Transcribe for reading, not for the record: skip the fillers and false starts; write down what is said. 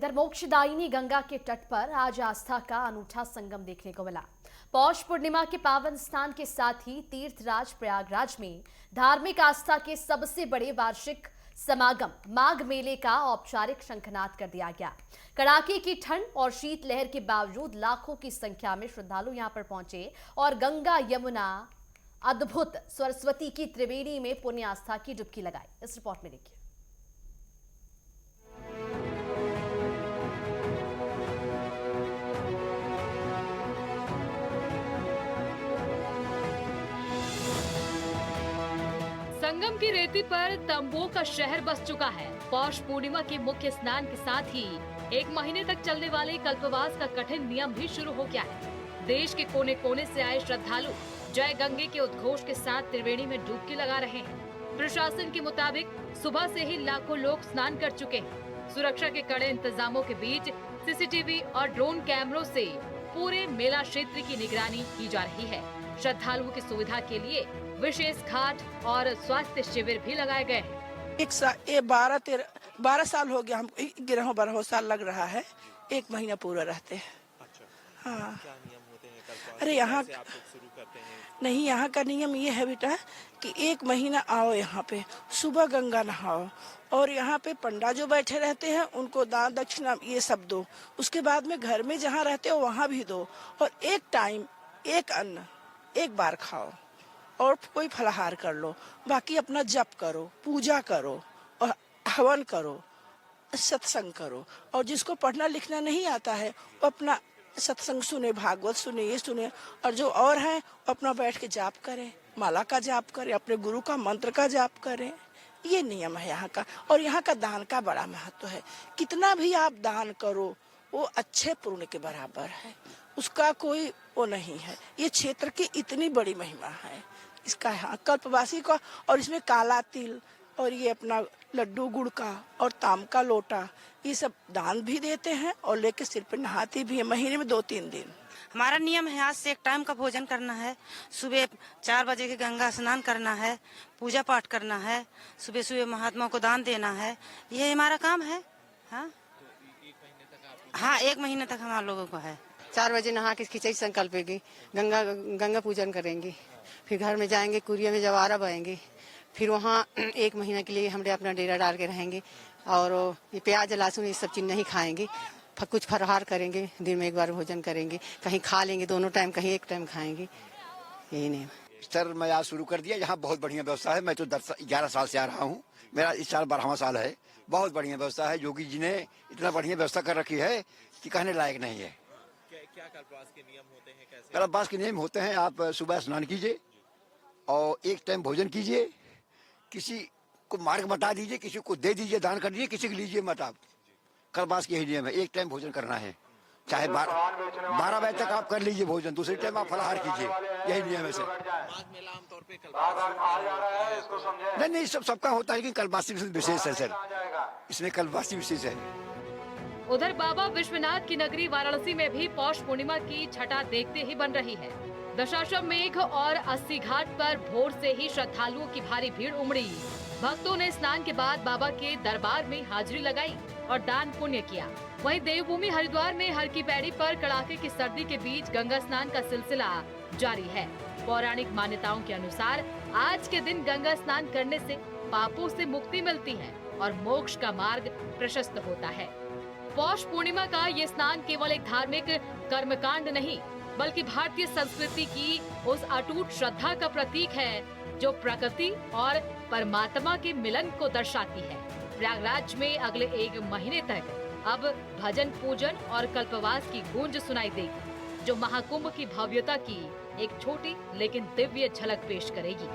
इधर मोक्षदायिनी गंगा के तट पर आज आस्था का अनूठा संगम देखने को मिला। पौष पूर्णिमा के पावन स्नान के साथ ही तीर्थराज प्रयागराज में धार्मिक आस्था के सबसे बड़े वार्षिक समागम माघ मेले का औपचारिक शंखनाद कर दिया गया। कड़ाके की ठंड और शीतलहर के बावजूद लाखों की संख्या में श्रद्धालु यहां पर पहुंचे और गंगा यमुना अद्भुत सरस्वती की त्रिवेणी में पुण्य आस्था की डुबकी लगाई। इस रिपोर्ट में देखिए। संगम की रेती पर तंबुओं का शहर बस चुका है। पौष पूर्णिमा के मुख्य स्नान के साथ ही एक महीने तक चलने वाले कल्पवास का कठिन नियम भी शुरू हो गया है। देश के कोने कोने से आए श्रद्धालु जय गंगे के उद्घोष के साथ त्रिवेणी में डुबकी लगा रहे हैं। प्रशासन के मुताबिक सुबह से ही लाखों लोग स्नान कर चुके हैं। सुरक्षा के कड़े इंतजामों के बीच सीसीटीवी और ड्रोन कैमरों से पूरे मेला क्षेत्र की निगरानी की जा रही है। श्रद्धालुओं की सुविधा के लिए विशेष घाट और स्वास्थ्य शिविर भी लगाए गए हैं। 12 साल हो गया, हम 11 साल लग रहा है। 1 महीना पूरा रहते हैं। अच्छा, हाँ। क्या नियम होते हैं? अरे यहाँ आप लोग शुरू करते हैं? नहीं, यहाँ का नियम ये है बेटा कि 1 महीना आओ यहाँ पे, सुबह गंगा नहाओ और यहाँ पे पंडा जो बैठे रहते हैं उनको दान दक्षिणा ये सब दो। उसके बाद में घर में जहाँ रहते हो वहाँ भी दो और एक टाइम एक अन्न 1 बार खाओ और कोई फलाहार कर लो। बाकी अपना जप करो, पूजा करो और हवन करो, सत्संग करो। और जिसको पढ़ना लिखना नहीं आता है वो अपना सत्संग सुने, भागवत सुने, ये सुने। और जो और हैं अपना बैठ के जाप करें, माला का जाप करें, अपने गुरु का मंत्र का जाप करें। ये नियम है यहाँ का। और यहाँ का दान का बड़ा महत्व है। कितना भी आप दान करो वो अच्छे पुण्य के बराबर है, उसका कोई वो नहीं है। ये क्षेत्र की इतनी बड़ी महिमा है इसका, यहाँ कल्पवासी का। और इसमें काला तिल और ये अपना लड्डू गुड़ का और ताम का लोटा ये सब दान भी देते हैं और लेके सिर पे नहाती भी है महीने में 2-3 दिन। हमारा नियम है आज से 1 टाइम का भोजन करना है। सुबह 4 बजे के गंगा स्नान करना है, पूजा पाठ करना है, सुबह सुबह महात्मा को दान देना है। ये हमारा काम है। हाँ, 1 महीने तक हमारे लोगों को है। 4 बजे नहा के खिचड़ी संकल्पेगी, गंगा पूजन करेंगे, फिर घर में जाएंगे, कुरिया में जवारा बहेंगे, फिर वहाँ 1 महीना के लिए हम अपना डेरा डाल के रहेंगे और ये प्याज लहसुन ये सब चीज नहीं खाएंगे। कुछ फरहार करेंगे, दिन में 1 बार भोजन करेंगे, कहीं खा लेंगे दोनों टाइम, कहीं 1 टाइम खाएंगे। यही नहीं सर, मैं आज शुरू कर दिया। यहाँ बहुत बढ़िया व्यवस्था है। मैं तो 11 साल से आ रहा हूँ, मेरा इस साल 12वां साल है। बहुत बढ़िया व्यवस्था है। योगी जी ने इतना बढ़िया व्यवस्था कर रखी है कि कहने लायक नहीं है। क्या कल्पवास के नियम होते हैं? कैसे कल्पवास के नियम होते हैं? आप सुबह स्नान कीजिए और 1 टाइम भोजन कीजिए, किसी को मार्ग मटा दीजिए, किसी को दे दीजिए, दान कर दीजिए, किसी को लीजिए मत। आप कल्पवास के यही नियम है। 1 टाइम भोजन करना है, चाहे 12 बजे तक आप कर लीजिए भोजन, दूसरे टाइम आप फलाहार कीजिए। यही नियम है सर। माघ मेला आमतौर पे कल्पवास नहीं, सबका होता है, लेकिन कल्पवासी विशेष है सर। इसमें कल्पवासी विशेष है। उधर बाबा विश्वनाथ की नगरी वाराणसी में भी पौष पूर्णिमा की छठा देखते ही बन रही है। दशाश्वमेध मेघ और 80 घाट पर भोर से ही श्रद्धालुओं की भारी भीड़ उमड़ी। भक्तों ने स्नान के बाद बाबा के दरबार में हाजिरी लगाई और दान पुण्य किया। वहीं देवभूमि हरिद्वार में हर की पैड़ी पर कड़ाके की सर्दी के बीच गंगा स्नान का सिलसिला जारी है। पौराणिक मान्यताओं के अनुसार आज के दिन गंगा स्नान करने से पापों से मुक्ति मिलती है और मोक्ष का मार्ग प्रशस्त होता है। पौष पूर्णिमा का ये स्नान केवल एक धार्मिक कर्मकांड नहीं, बल्कि भारतीय संस्कृति की उस अटूट श्रद्धा का प्रतीक है जो प्रकृति और परमात्मा के मिलन को दर्शाती है। प्रयागराज में अगले 1 महीने तक अब भजन पूजन और कल्पवास की गूंज सुनाई देगी, जो महाकुंभ की भव्यता की एक छोटी लेकिन दिव्य झलक पेश करेगी।